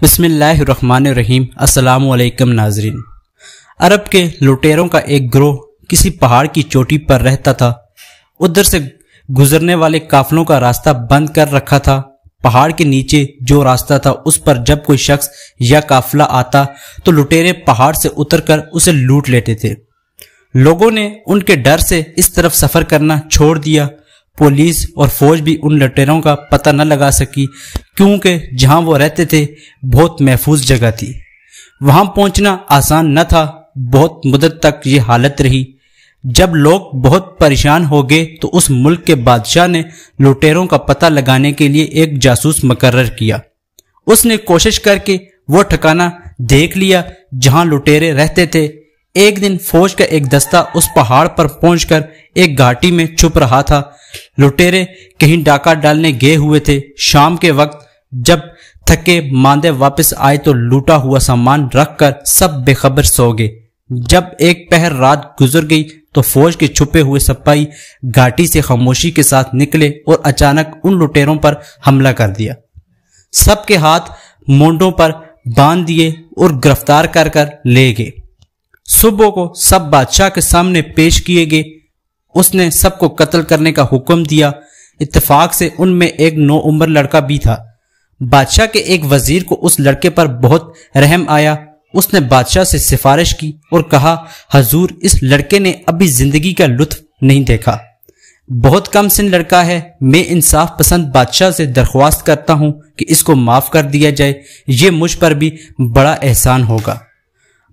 بسم اللہ الرحمن الرحیم۔ السلام علیکم ناظرین۔ عرب کے لٹیروں کا ایک گروہ کسی پہاڑ کی چوٹی پر رہتا تھا۔ ادھر سے گزرنے والے قافلوں کا راستہ بند کر رکھا تھا۔ پہاڑ کے نیچے جو راستہ تھا اس پر جب کوئی شخص یا قافلہ آتا تو لٹیرے پہاڑ سے اتر کر اسے لوٹ لیتے تھے۔ لوگوں نے ان کے ڈر سے اس طرف سفر کرنا چھوڑ دیا۔ پولیس اور فوج بھی ان لٹیروں کا پتہ نہ لگا سکی، کیونکہ جہاں وہ رہتے تھے بہت محفوظ جگہ تھی۔ وہاں پہنچنا آسان نہ تھا۔ بہت مدت تک یہ حالت رہی۔ جب لوگ بہت پریشان ہو گئے تو اس ملک کے بادشاہ نے لٹیروں کا پتہ لگانے کے لیے ایک جاسوس مقرر کیا۔ اس نے کوشش کر کے وہ ٹھکانہ دیکھ لیا جہاں لٹیرے رہتے تھے۔ ایک دن فوج کا ایک دستہ اس پہاڑ پر پہنچ کر ایک گھاٹی میں چھپ رہا تھا۔ لٹیرے کہیں ڈاکہ ڈالنے گئے ہوئے تھے۔ شام کے وقت جب تھکے ماندے واپس آئے تو لوٹا ہوا سامان رکھ کر سب بے خبر سو گئے۔ جب ایک پہر رات گزر گئی تو فوج کے چھپے ہوئے سپاہی گھاٹی سے خاموشی کے ساتھ نکلے اور اچانک ان لٹیروں پر حملہ کر دیا۔ سب کے ہاتھ مونڈوں پر باندھ دیے اور گرفتار کر لے گئے۔ صبح کو سب بادشاہ کے سامنے پیش کیے گئے۔ اس نے سب کو قتل کرنے کا حکم دیا۔ اتفاق سے ان میں ایک نوعمر لڑکا بھی تھا۔ بادشاہ کے ایک وزیر کو اس لڑکے پر بہت رحم آیا۔ اس نے بادشاہ سے سفارش کی اور کہا، حضور، اس لڑکے نے ابھی زندگی کا لطف نہیں دیکھا، بہت کم سن لڑکا ہے۔ میں انصاف پسند بادشاہ سے درخواست کرتا ہوں کہ اس کو معاف کر دیا جائے، یہ مجھ پر بھی بڑا احسان ہوگا۔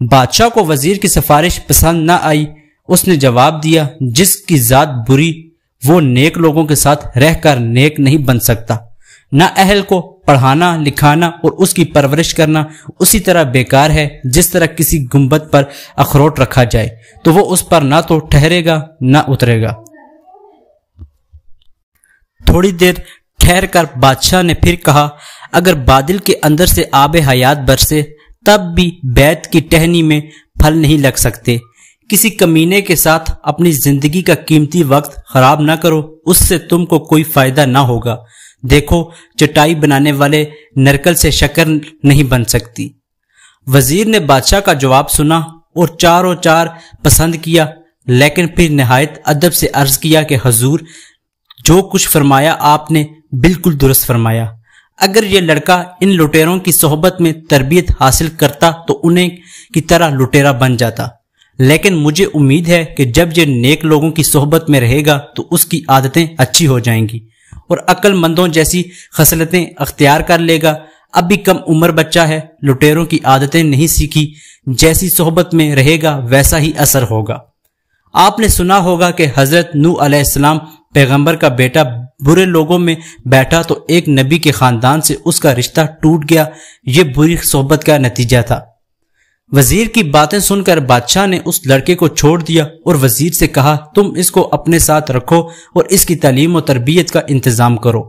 بادشاہ کو وزیر کی سفارش پسند نہ آئی۔ اس نے جواب دیا، جس کی ذات بری وہ نیک لوگوں کے ساتھ رہ کر نیک نہیں بن سکتا۔ نہ اہل کو پڑھانا لکھانا اور اس کی پرورش کرنا اسی طرح بیکار ہے جس طرح کسی گنبد پر اخروٹ رکھا جائے تو وہ اس پر نہ تو ٹھہرے گا نہ اترے گا۔ تھوڑی دیر ٹھہر کر بادشاہ نے پھر کہا، اگر بادل کے اندر سے آب حیات برسے تب بھی بیت کی ٹہنی میں پھل نہیں لگ سکتے۔ کسی کمینے کے ساتھ اپنی زندگی کا قیمتی وقت خراب نہ کرو، اس سے تم کو کوئی فائدہ نہ ہوگا۔ دیکھو، چٹائی بنانے والے نرکل سے شکر نہیں بن سکتی۔ وزیر نے بادشاہ کا جواب سنا اور چاروں چار پسند کیا، لیکن پھر نہایت ادب سے عرض کیا کہ حضور، جو کچھ فرمایا آپ نے بالکل درست فرمایا۔ اگر یہ لڑکا ان لٹیروں کی صحبت میں تربیت حاصل کرتا تو انہیں کی طرح لٹیرا بن جاتا، لیکن مجھے امید ہے کہ جب یہ نیک لوگوں کی صحبت میں رہے گا تو اس کی عادتیں اچھی ہو جائیں گی اور عقل مندوں جیسی خصلتیں اختیار کر لے گا۔ اب بھی کم عمر بچہ ہے، لٹیروں کی عادتیں نہیں سیکھی، جیسی صحبت میں رہے گا ویسا ہی اثر ہوگا۔ آپ نے سنا ہوگا کہ حضرت نوح علیہ السلام پیغمبر کا بیٹا برے لوگوں میں بیٹھا تو ایک نبی کے خاندان سے اس کا رشتہ ٹوٹ گیا۔ یہ بری صحبت کا نتیجہ تھا۔ وزیر کی باتیں سن کر بادشاہ نے اس لڑکے کو چھوڑ دیا اور وزیر سے کہا، تم اس کو اپنے ساتھ رکھو اور اس کی تعلیم و تربیت کا انتظام کرو۔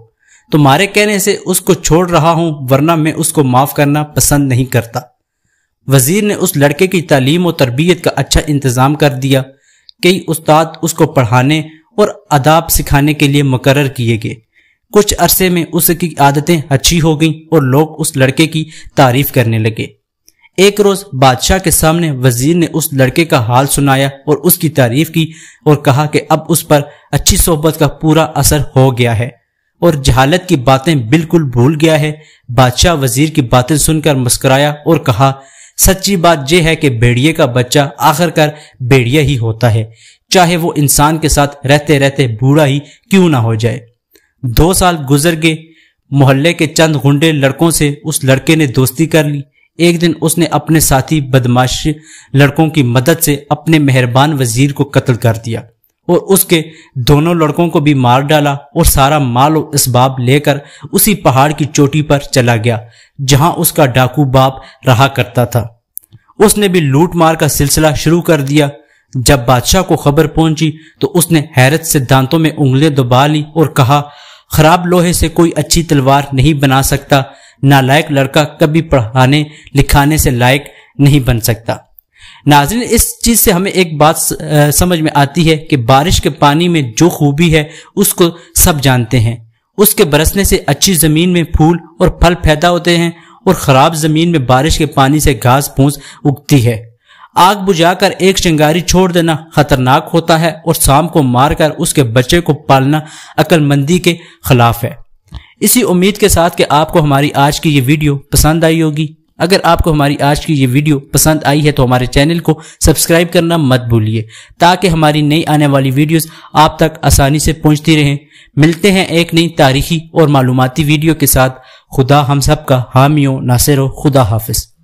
تمہارے کہنے سے اس کو چھوڑ رہا ہوں، ورنہ میں اس کو معاف کرنا پسند نہیں کرتا۔ وزیر نے اس لڑکے کی تعلیم و تربیت کا اچھا انتظام کر دیا۔ کئی استاد اس کو پڑھانے اور آداب سکھانے کے لیے مقرر کیے گئے۔ کچھ عرصے میں اس کی عادتیں اچھی ہو گئیں اور لوگ اس لڑکے کی تعریف کرنے لگے۔ ایک روز بادشاہ کے سامنے وزیر نے اس لڑکے کا حال سنایا اور اس کی تعریف کی اور کہا کہ اب اس پر اچھی صحبت کا پورا اثر ہو گیا ہے اور جہالت کی باتیں بالکل بھول گیا ہے۔ بادشاہ وزیر کی باتیں سن کر مسکرایا اور کہا، سچی بات یہ ہے کہ بھیڑیے کا بچہ آخر کر بھیڑیا ہی ہوتا ہے، چاہے وہ انسان کے ساتھ رہتے رہتے بوڑھا ہی کیوں نہ ہو جائے۔ 2 سال گزر گئے۔ محلے کے چند غنڈے لڑکوں سے اس لڑکے نے دوستی کر لی۔ ایک دن اس نے اپنے ساتھی بدماش لڑکوں کی مدد سے اپنے مہربان وزیر کو قتل کر دیا اور اس کے دونوں لڑکوں کو بھی مار ڈالا اور سارا مال و اسباب لے کر اسی پہاڑ کی چوٹی پر چلا گیا جہاں اس کا ڈاکو باپ رہا کرتا تھا۔ اس نے بھی لوٹ مار کا سلسلہ شروع کر دیا۔ جب بادشاہ کو خبر پہنچی تو اس نے حیرت سے دانتوں میں انگلیاں دبا لی اور کہا، خراب لوہے سے کوئی اچھی تلوار نہیں بنا سکتا، نالائق لڑکا کبھی پڑھانے لکھانے سے لائق نہیں بن سکتا۔ ناظرین، اس چیز سے ہمیں ایک بات سمجھ میں آتی ہے کہ بارش کے پانی میں جو خوبی ہے اس کو سب جانتے ہیں۔ اس کے برسنے سے اچھی زمین میں پھول اور پھل پیدا ہوتے ہیں اور خراب زمین میں بارش کے پانی سے گھاس پھوس اگتی ہے۔ آگ بجھا کر ایک چنگاری چھوڑ دینا خطرناک ہوتا ہے اور سام کو مار کر اس کے بچے کو پالنا عقل مندی کے خلاف ہے۔ اسی امید کے ساتھ کہ آپ کو ہماری آج کی یہ ویڈیو پسند آئی ہوگی۔ اگر آپ کو ہماری آج کی یہ ویڈیو پسند آئی ہے تو ہمارے چینل کو سبسکرائب کرنا مت بھولیے تاکہ ہماری نئی آنے والی ویڈیوز آپ تک آسانی سے پہنچتی رہیں۔ ملتے ہیں ایک نئی تاریخی اور معلوماتی ویڈیو کے ساتھ۔ خدا ہم سب کا حامی و ناصر ہو۔ خدا حافظ۔